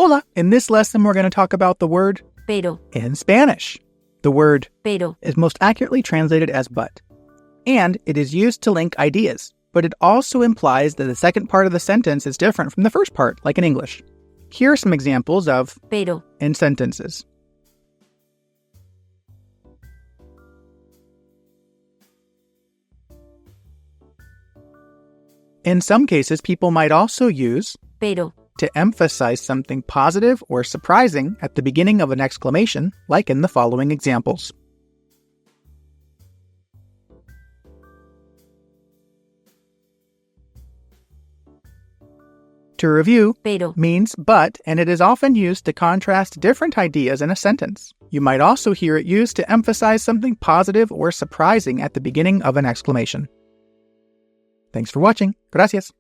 Hola! In this lesson, we're going to talk about the word pero, in Spanish. The word pero, is most accurately translated as but, and it is used to link ideas, but it also implies that the second part of the sentence is different from the first part, like in English. Here are some examples of pero, in sentences. In some cases, people might also use pero, to emphasize something positive or surprising at the beginning of an exclamation, like in the following examples. To review pero, means but, and it is often used to contrast different ideas in a sentence. You might also hear it used to emphasize something positive or surprising at the beginning of an exclamation. Thanks for watching. Gracias.